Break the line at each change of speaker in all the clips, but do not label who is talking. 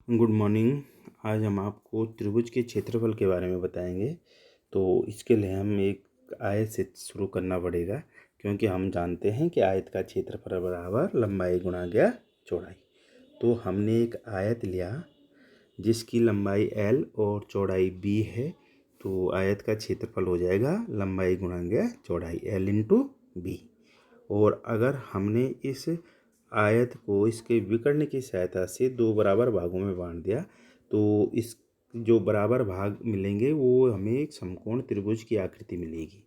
Good morning. आज हम आपको त्रिभुज के क्षेत्रफल के बारे में बताएंगे। तो इसके लिए हम एक आयत से शुरू करना पड़ेगा, क्योंकि हम जानते हैं कि आयत का क्षेत्रफल बराबर लंबाई गुणा गया चौड़ाई। तो हमने एक आयत लिया जिसकी लंबाई L और चौड़ाई B है। तो आयत का क्षेत्रफल हो जाएगा लंबाई गुणा गया चौड़ाई L इंटू B। और अगर हमने इस आयत को इसके विकर्ण की सहायता से दो बराबर भागों में बांट दिया, तो इस जो बराबर भाग मिलेंगे वो हमें एक समकोण त्रिभुज की आकृति मिलेगी।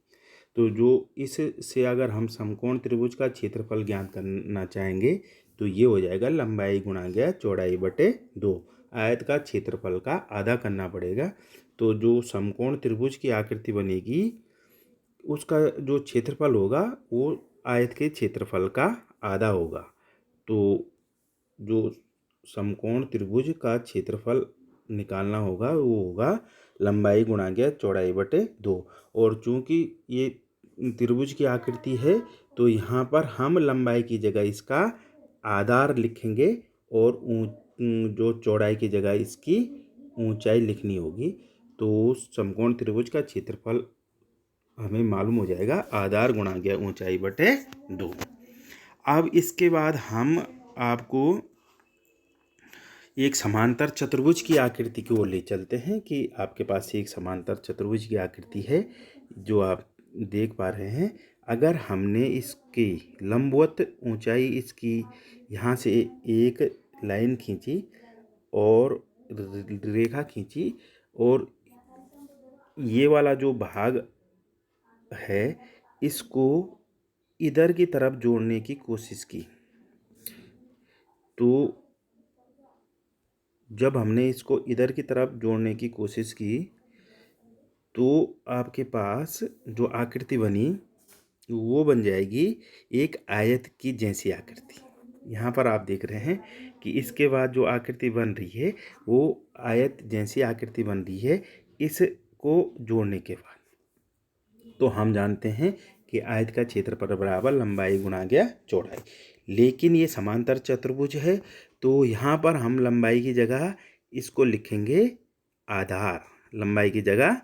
तो जो इस से अगर हम समकोण त्रिभुज का क्षेत्रफल ज्ञात करना चाहेंगे तो ये हो जाएगा लंबाई गुणा गया चौड़ाई बटे 2। आयत का क्षेत्रफल का आधा करना पड़ेगा। तो जो समकोण त्रिभुज की आकृति बनेगी उसका जो क्षेत्रफल होगा वो आयत के क्षेत्रफल का आधा होगा। तो जो समकोण त्रिभुज का क्षेत्रफल निकालना होगा वो होगा लंबाई गुणा गया चौड़ाई बटे 2। और चूंकि ये त्रिभुज की आकृति है तो यहाँ पर हम लंबाई की जगह इसका आधार लिखेंगे और जो चौड़ाई की जगह इसकी ऊंचाई लिखनी होगी। तो समकोण त्रिभुज का क्षेत्रफल हमें मालूम हो जाएगा आधार गुणा गया ऊंचाई बटे 2। अब इसके बाद हम आपको एक समांतर चतुर्भुज की आकृति की ओर ले चलते हैं कि आपके पास एक समांतर चतुर्भुज की आकृति है जो आप देख पा रहे हैं। अगर हमने इसकी लंबवत ऊंचाई इसकी यहाँ से एक लाइन खींची और रेखा खींची और ये वाला जो भाग है इसको इधर की तरफ जोड़ने की कोशिश की, तो जब हमने इसको इधर की तरफ जोड़ने की कोशिश की तो आपके पास जो आकृति बनी वो बन जाएगी एक आयत की जैसी आकृति। यहाँ पर आप देख रहे हैं कि इसके बाद जो आकृति बन रही है वो आयत जैसी आकृति बन रही है इसको जोड़ने के बाद। तो हम जानते हैं कि आयत का क्षेत्रफल बराबर लंबाई गुणा गया चौड़ाई। लेकिन ये समांतर चतुर्भुज है तो यहाँ पर हम लंबाई की जगह इसको लिखेंगे आधार, लंबाई की जगह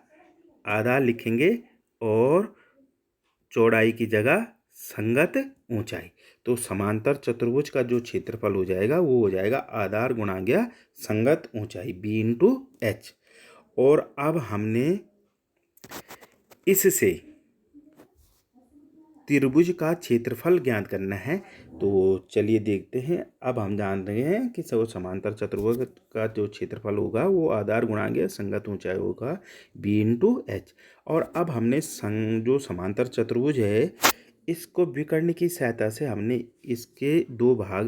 आधार लिखेंगे और चौड़ाई की जगह संगत ऊंचाई। तो समांतर चतुर्भुज का जो क्षेत्रफल हो जाएगा वो हो जाएगा आधार गुणा गया संगत ऊंचाई B इंटू H। और अब हमने इससे त्रिभुज का क्षेत्रफल ज्ञात करना है। तो चलिए देखते हैं। अब हम जान रहे हैं कि समांतर चतुर्भुज का जो क्षेत्रफल होगा वो आधार गुणा गया संगत ऊंचाई होगा B इंटू H। और अब हमने जो समांतर चतुर्भुज है इसको विकर्ण की सहायता से हमने इसके दो भाग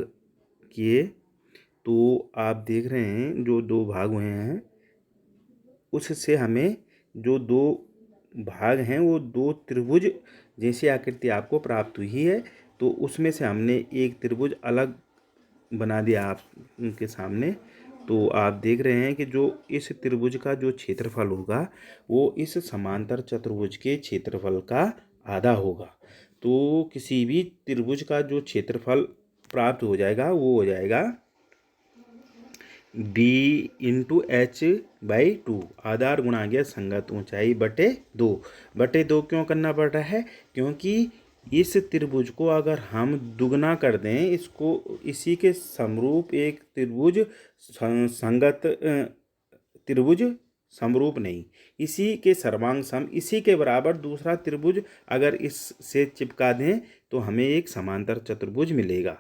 किए। तो आप देख रहे हैं जो दो भाग हुए हैं उससे हमें जो दो भाग हैं वो दो त्रिभुज जैसी आकृति आपको प्राप्त हुई है। तो उसमें से हमने एक त्रिभुज अलग बना दिया आपके सामने। तो आप देख रहे हैं कि जो इस त्रिभुज का जो क्षेत्रफल होगा वो इस समांतर चतुर्भुज के क्षेत्रफल का आधा होगा। तो किसी भी त्रिभुज का जो क्षेत्रफल प्राप्त हो जाएगा वो हो जाएगा B इंटू H बाई 2। आधार गुणा गया संगत ऊंचाई बटे 2। बटे 2 क्यों करना पड़ रहा है? क्योंकि इस त्रिभुज को अगर हम दुगना कर दें, इसको इसी के समरूप एक त्रिभुज संगत त्रिभुज समरूप नहीं, इसी के सर्वांग सम इसी के बराबर दूसरा त्रिभुज अगर इससे चिपका दें तो हमें एक समांतर चतुर्भुज मिलेगा।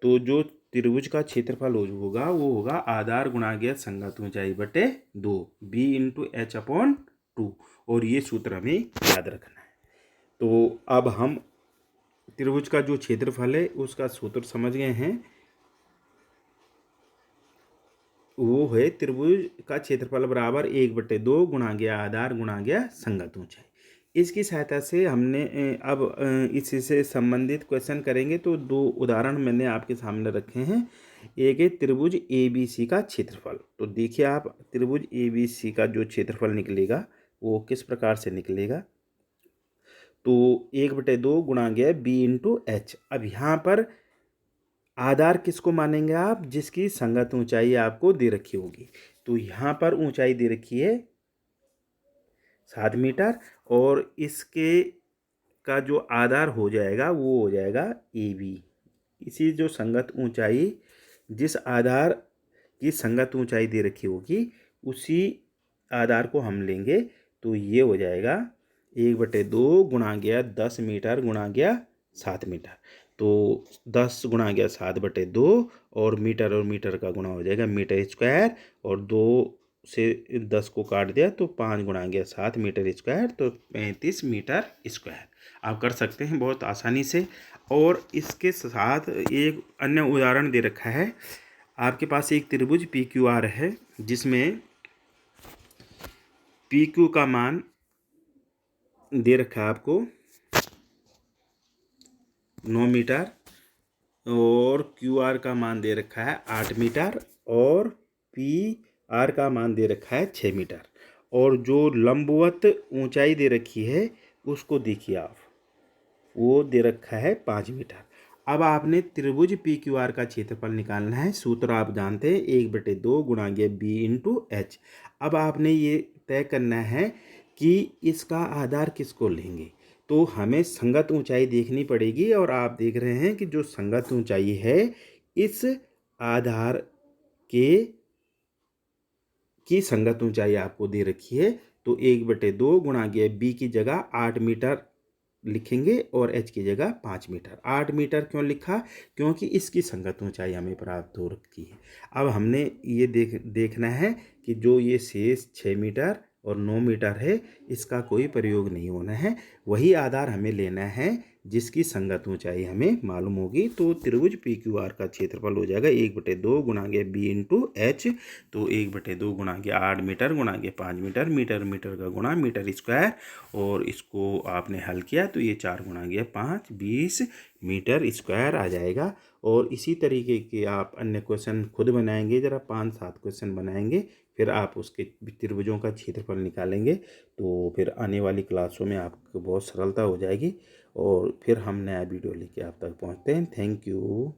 तो जो त्रिभुज का क्षेत्रफल होगा वो होगा आधार गुणा गया संगत ऊंचाई बटे 2 B इंटू H अपॉन 2। और ये सूत्र हमें याद रखना है। तो अब हम त्रिभुज का जो क्षेत्रफल है उसका सूत्र समझ गए हैं। वो है त्रिभुज का क्षेत्रफल बराबर 1/2 गुणा गया आधार गुणा गया संगत ऊंचाई। इसकी सहायता से हमने अब इससे संबंधित क्वेश्चन करेंगे। तो दो उदाहरण मैंने आपके सामने रखे हैं। एक है त्रिभुज ABC का क्षेत्रफल। तो देखिए आप त्रिभुज ABC का जो क्षेत्रफल निकलेगा वो किस प्रकार से निकलेगा। तो 1/2 गुणा गया B इंटू H। अब यहाँ पर आधार किसको मानेंगे आप? जिसकी संगत ऊंचाई आपको दे रखी होगी। तो यहाँ पर ऊंचाई दे रखी है 7 मीटर, और इसके का जो आधार हो जाएगा वो हो जाएगा AB। इसी जो संगत ऊंचाई, जिस आधार की संगत ऊंचाई दे रखी होगी, उसी आधार को हम लेंगे। तो ये हो जाएगा 1/2 गुणा गया 10 मीटर गुणा गया 7 मीटर। तो 10 गुणा गया 7/2, और मीटर का गुणा हो जाएगा मीटर स्क्वायर, और 2 से 10 को काट दिया तो 5 गुणा गया 7 मीटर स्क्वायर, तो 35 मीटर स्क्वायर। आप कर सकते हैं बहुत आसानी से। और इसके साथ एक अन्य उदाहरण दे रखा है। आपके पास एक त्रिभुज PQR है, जिसमें PQ का मान दे रखा है आपको 9 मीटर, और QR का मान दे रखा है 8 मीटर, और PR का मान दे रखा है 6 मीटर, और जो लंबवत ऊंचाई दे रखी है उसको देखिए आप, वो दे रखा है 5 मीटर। अब आपने त्रिभुज PQR का क्षेत्रफल निकालना है। सूत्र आप जानते हैं, 1/2 गुणा गया B इंटू H। अब आपने ये तय करना है कि इसका आधार किसको लेंगे। तो हमें संगत ऊंचाई देखनी पड़ेगी, और आप देख रहे हैं कि जो संगत ऊंचाई है इस आधार के की संगत ऊंचाई आपको दे रखी है। तो 1/2 गुणा गया B की जगह 8 मीटर लिखेंगे, और H की जगह 5 मीटर। 8 मीटर क्यों लिखा? क्योंकि इसकी संगत ऊंचाई हमें प्राप्त हो रखी है। अब हमने ये देखना है कि जो ये शेष 6 मीटर और 9 मीटर है, इसका कोई प्रयोग नहीं होना है। वही आधार हमें लेना है जिसकी संगत ऊंचाई हमें मालूम होगी। तो त्रिभुज PQR का क्षेत्रफल हो जाएगा 1/2 गुणा गया B इंटू H। तो 1/2 गुणा गया 8 मीटर गुणा गया 5 मीटर, मीटर का गुणा मीटर स्क्वायर, और इसको आपने हल किया तो ये 4 गुणा गया 5, 20 मीटर स्क्वायर आ जाएगा। और इसी तरीके के आप अन्य क्वेश्चन खुद बनाएंगे, ज़रा 5-7 क्वेश्चन बनाएंगे, फिर आप उसके त्रिभुजों का क्षेत्रफल निकालेंगे। तो फिर आने वाली क्लासों में आपको बहुत सरलता हो जाएगी, और फिर हम नया वीडियो लेके आप तक पहुंचते हैं। Thank you.